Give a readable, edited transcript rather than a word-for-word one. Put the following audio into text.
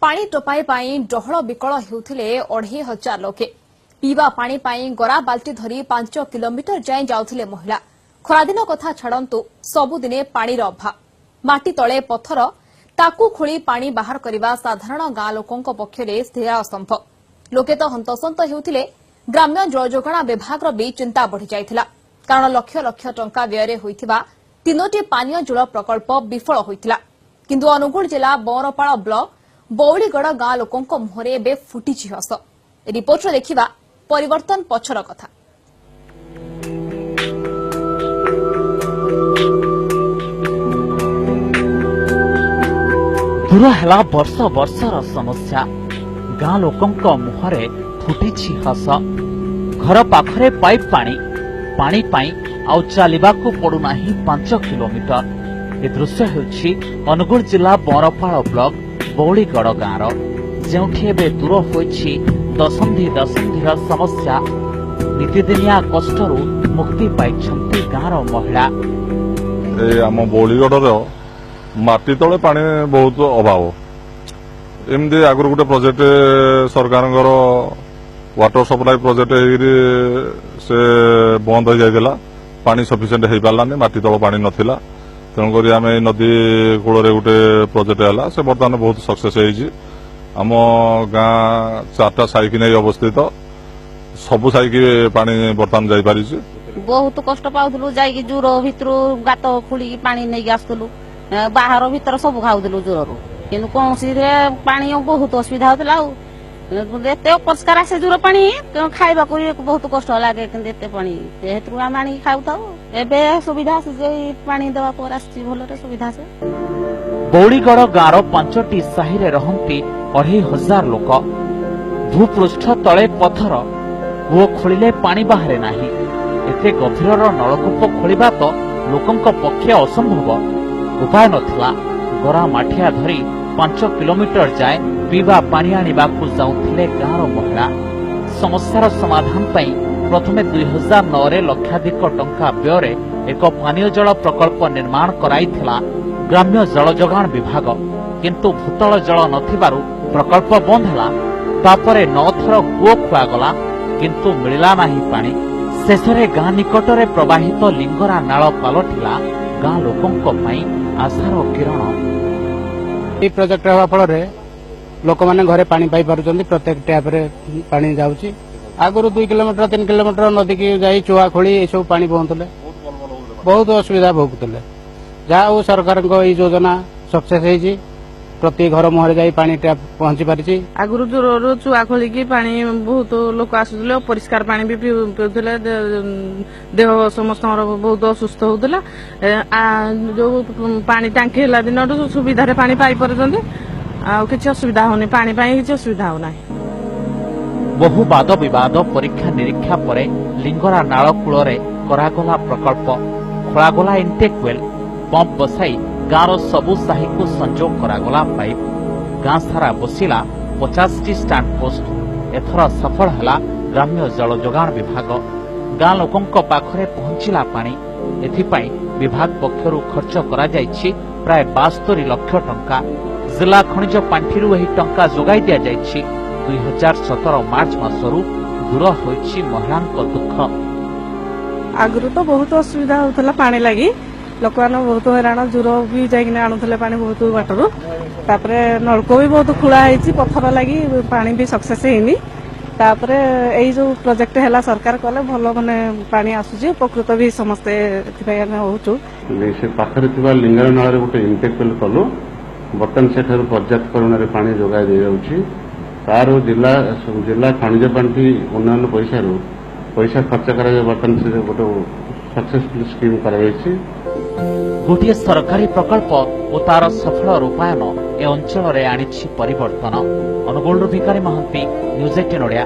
पानी टोपाई पाई डहल विकल हेउथिले 2500 लोके पीवा पानी पाई गरा बाल्टी धरी 5 किलोमीटर जाए जाउथिले महिला खरादिन कथा छाड़ंतु सबुदिने पानी अभाव माटी तले पत्थर ताकू खोली पानी बाहर करने साधारण गाँ लोकों पक्षरे स्थिर असंभव लोके तो हंतसंत हेउथिले ग्राम्य जल जोगाण विभाग भी चिंता बढ़ी जाइथिला कारण लक्ष लक्ष टंका व्यय होइथिबा तीनोटी पानीय जल प्रकल्प विफल होइथिला किंतु अनुगुल जिला बरपाड़ ब्लॉक बौलीगढ़ गाँ लोकों मुहरे एबे फुटिछि हस रिपोर्ट देखिबा परिवर्तन पछर कथा। दूर है वर्ष वर्षर समस्या गाँ लोकों मुहरे फुटिछि हस घर पाखरे पाइप पानी पानी पाई आउ चलिबाकू पड़ुनाही 5 किलोमीटर ए दृश्य हेउछि अनुगुल जिला बरपाड़ ब्लॉक बौलीगढ़ गाँव जेउठी एबे दूर होइछि दशंधीर समस्या नीतिदिनिया कष्टरू मुक्ति पाइछंती गाँव महिला। आम बौलीगढ़ माटी तले पानी बहुत अभाव एमती आगु गोटे प्रोजेक्ट सरकार वाटर सप्लाई प्रोजेक्ट से बंद हो जाइला पानी सफिशिएंट हो पारानी माटी तल पानी नथिला तेणुक आम नदी कूल गोटे प्रोजेक्ट है से बर्तमान बहुत सक्सेस होइछि। आम गाँ 4टा साइक नहीं अवस्थित सबु साइक पानी बर्तमान जाई पारिछि बहुत कष्ट पाउथलु जाई जुर भितर गात खुली पानी नहीं आसुलु बाहर भीतर सब खाऊलु जोर कि कौन पानी बहुत असुविधा होता एत अपरिष्कार आसे जोर पानी खाइबा बहुत कष्ट लगे कि पानी जेहेतु आम आनी खाऊ एबे सुविधा पानी देवा पर आसी भलरे सुविधा से। बौलीगढ़ गाँव 5टी साही रे रहंती 2500 लोक भूपृष्ठ तले पत्थर कूओ खोलिले पानी बाहरे नाही एते गभीरर नलकूप खोलिबा तो लोकंक पक्षे असंभव उपाय नथिला गरा माठिया धरी 5 किलोमीटर जाए पीवा पानी आनिबाकू जाउथिले गाँव महिला समस्यार समाधान पई प्रथमे 2009 रे लक्षाधिक टंका व्यय एक पानीय जल प्रकल्प निर्माण कराइथिला ग्राम्य जल जोगाण विभाग किंतु भूतल जल नथिबारु प्रकल्प बंद हला तापरे 9 थर कूओ खुआगला किंतु मिलिला नाही पानी शेषरे गाँ निकटरे प्रवाहित लिंगरा नाଳ पालटिला गाँ लोकों आशार किरण। ये प्रोजेक्ट हवा फल लोक मैंने घरे पानी पाई पारुचंदी प्रत्येक टैप रे पानी जाउची आगुरु 2 किलोमीटर 3 किलोमीटर नदी की जाई चुआ खोली ए सब पानी पहुंचले बहुत असुविधा भोगुतले जहाँ सरकार योजना सक्सेस होइछि प्रति घर मुहरे जाई पानी टैप पहुंची पारिछि आगुरु जोर चुआ खोली की पानी बहुत लोक आसुले परिष्कार पानी भी पीउथले देह समस्त बहुत असुस्थ होउतला जो पानी टांकी हला दिन सुविधा पानी पाई परछंती आ किछि असुविधा होनी पानी पाई किछि असुविधा हो नाही। बहु वाद विवाद परीक्षा निरीक्षा परे लिंगरा नाଳ कूଳରେ करागला प्रकल्प खोलागला इंटेक्वेल पंप बसाई गाँव सबु साही को संजोग करागला पाइप गाँ सारा बसिला 50टी स्टांड पोस्ट एथर सफल हला ग्राम्य जल जोगाण विभाग गाँ लोकों पाखरे पहुंचला पानी एथिपाई विभाग पक्षरु खर्च करा जायछि प्राय 72 लाख टंका जिला खनिज पांठिरु एही टंका जोगाई दिया जायछि 2017 मार्च मासरु दूर होइछि महिलांक दुख। आगुरु तो बहुत असुविधा होतला पानी लागि लोक बहुत हैरान जुर भी जाइकिन आणुले पानी बहुत बाटरू तापरे नलको भी बहुत खुला है पत्थर लगी पानी भी सक्सेस हैनी तापरे एई जो प्रोजेक्ट हैला सरकार कले भलो माने पानी आसुची उपकृत भी समस्ते होचु से पाखरे थिबा लिंगर नाळे गोटे इंटेक्वेल कलो बर्तन सेठर पर्याप्त परिमाण पानी जोगाई दे जाउची तार जिला खनिज पांठी उन्नयन पैसा खर्च करा बर्तन से गोटे सक्सेसफुल स्कीम करा जायछि गोटे सरकारी प्रकल्प और तार सफल रूपायन ए अंचल रे आनिछि परिवर्तन। अनुगुल भिकारी महांती न्यूज 18 ओडिया।